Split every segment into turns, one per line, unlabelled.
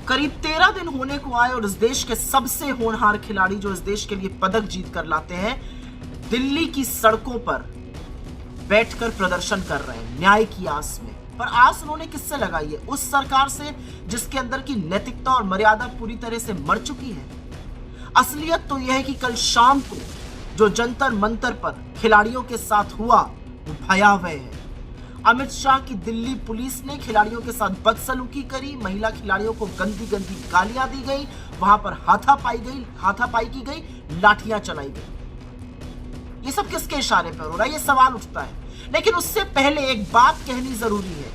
करीब 13 दिन होने को आए और इस देश के सबसे होनहार खिलाड़ी जो इस देश के लिए पदक जीत कर लाते हैं, दिल्ली की सड़कों पर बैठकर प्रदर्शन कर रहे हैं न्याय की आस में। पर आस उन्होंने किससे लगाई है? उस सरकार से जिसके अंदर की नैतिकता और मर्यादा पूरी तरह से मर चुकी है। असलियत तो यह है कि कल शाम को जो जंतर मंतर पर खिलाड़ियों के साथ हुआ वो भयावह है। अमित शाह की दिल्ली पुलिस ने खिलाड़ियों के साथ बदसलूकी करी, महिला खिलाड़ियों को गंदी गंदी गालियां दी गई, वहां पर हाथापाई की गई, लाठियां चलाई गई। ये सब किसके इशारे पर हो रहा है? ये सवाल उठता है। लेकिन उससे पहले एक बात कहनी जरूरी है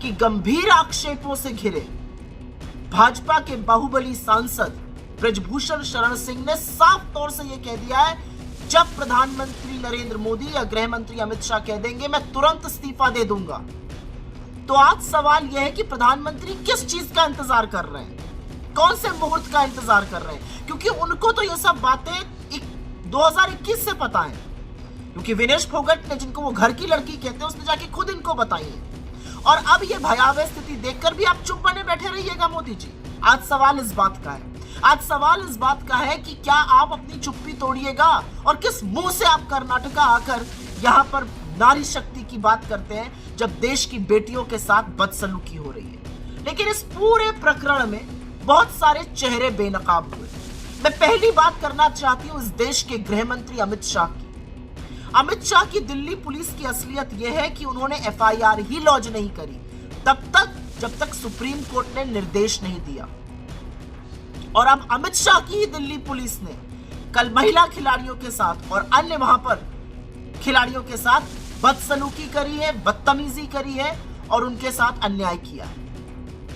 कि गंभीर आक्षेपों से घिरे भाजपा के बाहुबली सांसद ब्रजभूषण शरण सिंह ने साफ तौर से यह कह दिया है, जब प्रधानमंत्री नरेंद्र मोदी या गृह मंत्री अमित शाह कह देंगे मैं तुरंत इस्तीफा दे दूंगा। तो आज सवाल यह है कि प्रधानमंत्री किस चीज का इंतजार कर रहे हैं, कौन से मुहूर्त का इंतजार कर रहे हैं? क्योंकि उनको तो ये सब बातें 2021 से पता है, क्योंकि विनेश फोगट ने, जिनको वो घर की लड़की कहते हैं, उसने जाके खुद इनको बताई है। और अब ये भयावह स्थिति देखकर भी आप चुप बने बैठे रहिएगा मोदी जी? आज सवाल इस बात का है, आज सवाल इस बात का है कि क्या आप अपनी चुप्पी तोड़िएगा और किस मुंह से आप कर्नाटका आकर यहां पर नारी शक्ति की बात करते हैं जब देश की बेटियों के साथ बदसलूकी हो रही है। लेकिन इस पूरे प्रकरण में बहुत सारे चेहरे बेनकाब हुए। मैं पहली बात करना चाहती हूं इस देश के गृह मंत्री अमित शाह की। अमित शाह की दिल्ली पुलिस की असलियत यह है कि उन्होंने एफआईआर ही लॉन्च नहीं करी तब तक जब तक सुप्रीम कोर्ट ने निर्देश नहीं दिया। और अब अमित शाह की ही दिल्ली पुलिस ने कल महिला खिलाड़ियों के साथ और अन्य वहां पर खिलाड़ियों के साथ बदसलूकी करी है, बदतमीजी करी है और उनके साथ अन्याय किया है।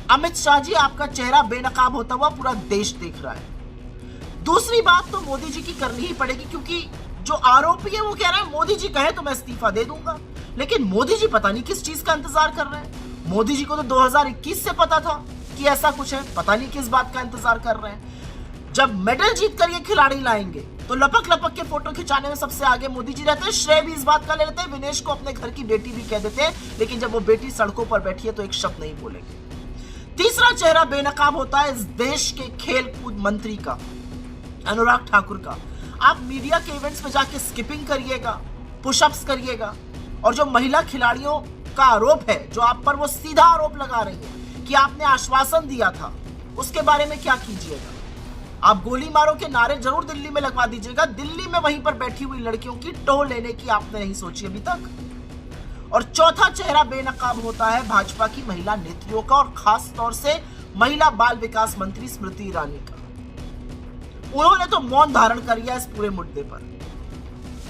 अमित शाह जी, आपका चेहरा बेनकाब होता हुआ पूरा देश देख रहा है। दूसरी बात तो मोदी जी की करनी ही पड़ेगी, क्योंकि जो आरोपी है वो कह रहा है मोदी जी कहे तो मैं इस्तीफा दे दूंगा। लेकिन मोदी जी पता नहीं किस चीज का इंतजार कर रहे हैं। मोदी जी को तो 2021 से पता था कि ऐसा कुछ है, पता नहीं किस बात का इंतजार कर रहे हैं। जब मेडल जीत कर ये खिलाड़ी लाएंगे तो लपक लपक के फोटो खिंचाने में सबसे आगे मोदी जी रहते हैं। श्रेय भी इस बात का ले लेते हैं, विनेश को अपने घर की बेटी भी कह देते हैं, लेकिन जब वो बेटी सड़कों पर बैठी है तो एक शब्द नहीं बोलेंगे। तीसरा चेहरा बेनकाब होता है इस देश के खेल कूद मंत्री का, अनुराग ठाकुर का। आप मीडिया के इवेंट्स में जाके स्किपिंग करिएगा, पुशअप्स करिएगा, और जो महिला खिलाड़ियों का आरोप है, जो आप पर वो सीधा आरोप लगा रही है कि आपने आश्वासन दिया था, उसके बारे में क्या कीजिएगा? आप गोली मारो के नारे जरूर दिल्ली में लगवा दीजिएगा, दिल्ली में वहीं पर बैठी हुई लड़कियों की टो लेने की आपने नहीं सोची अभी तक। और चौथा चेहरा बेनकाब होता है भाजपा की महिला नेत्रियों का, और खास तौर से महिला बाल विकास मंत्री स्मृति ईरानी का। उन्होंने तो मौन धारण कर लिया इस पूरे मुद्दे पर।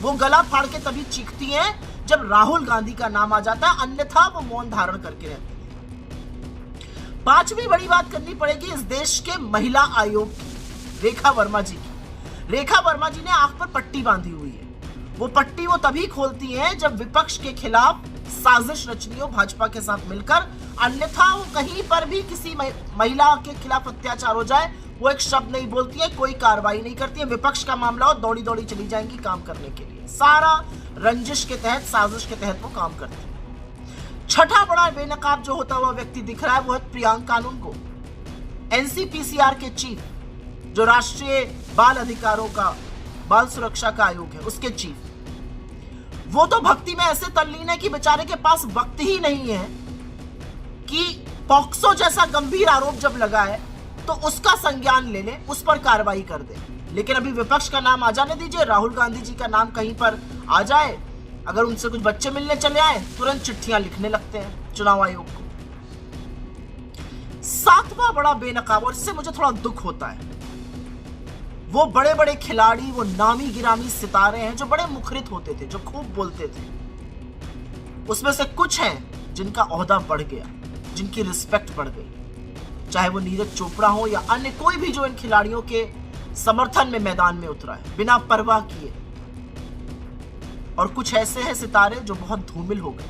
वो गला फाड़ के तभी चीखती हैं जब राहुल गांधी का नाम आ जाता है, अन्यथा वो मौन धारण करके रहती है। पांचवी बड़ी बात करनी पड़ेगी इस देश के महिला आयोग की, रेखा वर्मा जी की। रेखा वर्मा जी ने आंख पर पट्टी बांधी हुई है। वो पट्टी वो तभी खोलती हैं जब विपक्ष के खिलाफ साजिश रचनी हो भाजपा के साथ मिलकर, अन्यथा वो कहीं पर भी किसी महिला के खिलाफ अत्याचार हो जाए वो एक शब्द नहीं बोलती है, कोई कार्रवाई नहीं करती है। विपक्ष का मामला हो दौड़ी दौड़ी चली जाएंगी काम करने के लिए। सारा रंजिश के तहत, साजिश के तहत वो काम करती है। छठा बड़ा बेनकाब जो होता हुआ व्यक्ति दिख रहा है वो है प्रियंका कानून को, एनसीपीसीआर के चीफ, जो राष्ट्रीय बाल अधिकारों का, बाल सुरक्षा का आयोग है, उसके चीफ। वो तो भक्ति में ऐसे तल्लीन है कि बेचारे के पास वक्त ही नहीं है कि पॉक्सो जैसा गंभीर आरोप जब लगा है तो उसका संज्ञान ले ले, उस पर कार्रवाई कर दे। लेकिन अभी विपक्ष का नाम आ जाने दीजिए, राहुल गांधी जी का नाम कहीं पर आ जाए, अगर उनसे कुछ बच्चे मिलने चले आए तुरंत चिट्ठियां लिखने लगते हैं चुनाव आयोग को। सातवां बड़ा बेनकाब, और इससे मुझे थोड़ा दुख होता है, वो बड़े बड़े खिलाड़ी, वो नामी गिरामी सितारे हैं जो बड़े मुखरित होते थे, जो खूब बोलते थे। उसमें से कुछ हैं जिनका ओहदा बढ़ गया, जिनकी रिस्पेक्ट बढ़ गई, चाहे वो नीरज चोपड़ा हो या अन्य कोई भी जो इन खिलाड़ियों के समर्थन में मैदान में उतरा है बिना परवाह किए। और कुछ ऐसे हैं सितारे जो बहुत धूमिल हो गए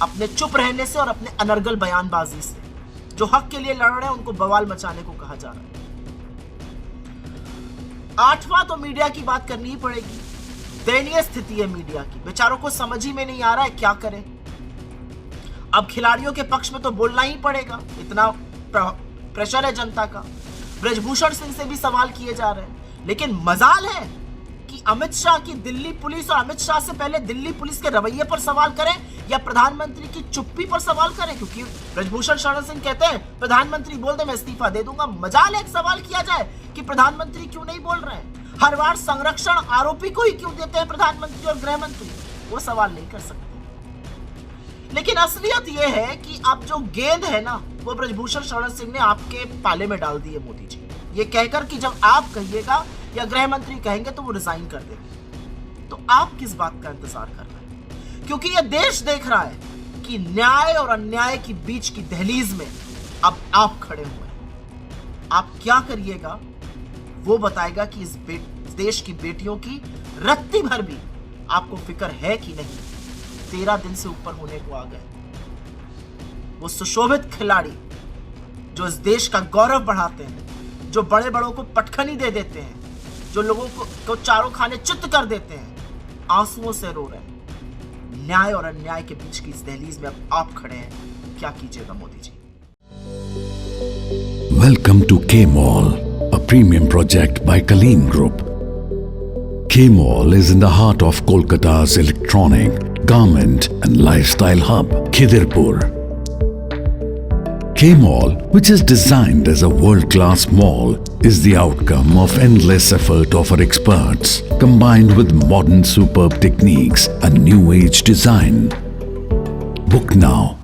अपने चुप रहने से और अपने अनर्गल बयानबाजी से। जो हक के लिए लड़ रहे हैं उनको बवाल मचाने को कहा जा रहा है। आठवां तो मीडिया की बात करनी ही पड़ेगी। दयनीय स्थिति है मीडिया की, बेचारों को समझ ही में नहीं आ रहा है क्या करें। अब खिलाड़ियों के पक्ष में तो बोलना ही पड़ेगा, इतना प्रेशर है जनता का। ब्रजभूषण सिंह से भी सवाल किए जा रहे हैं, लेकिन मजाल है कि अमित शाह की दिल्ली पुलिस और अमित शाह से पहले दिल्ली पुलिस के रवैये पर सवाल करें या प्रधानमंत्री की चुप्पी पर सवाल करें, क्योंकि ब्रजभूषण शरण सिंह कहते हैं प्रधानमंत्री बोल दे मैं इस्तीफा दे दूंगा। मजाल एक सवाल किया जाए कि प्रधानमंत्री क्यों नहीं बोल रहे हैं, हर बार संरक्षण आरोपी को ही क्यों देते हैं प्रधानमंत्री और गृह मंत्री, वो सवाल नहीं कर सकते। लेकिन असलियत यह है कि अब जो गेंद है ना, वो ब्रजभूषण शरण सिंह ने आपके पाले में डाल दी है मोदी जी, ये कहकर कि जब आप कहिएगा या गृह मंत्री कहेंगे तो वो रिजाइन कर देंगे। तो आप किस बात का इंतजार कर रहे हैं? क्योंकि ये देश देख रहा है कि न्याय और अन्याय के बीच की दहलीज में अब आप खड़े हुए हैं। आप क्या करिएगा वो बताएगा कि इस देश की बेटियों की रत्ती भर भी आपको फिक्र है कि नहीं। 13 दिन से ऊपर होने को आ गए। वो सुशोभित खिलाड़ी जो इस देश का गौरव बढ़ाते हैं, जो बड़े बड़ों को पटखनी दे देते हैं, जो लोगों को चारों खाने चित्त कर देते हैं, आंसुओं से रो रहे हैं। न्याय और अन्याय के बीच की इस दहलीज में अब आप खड़े हैं, क्या कीजिएगा Modi ji?
Welcome to K-Mall, a premium project by Kaleen Group. K-Mall is in the heart of Kolkata's electronic, garment and lifestyle hub, Khidirpur. K-Mall, which is designed as a world-class mall, is the outcome of endless effort of our experts, combined with modern superb techniques and new age design. Book now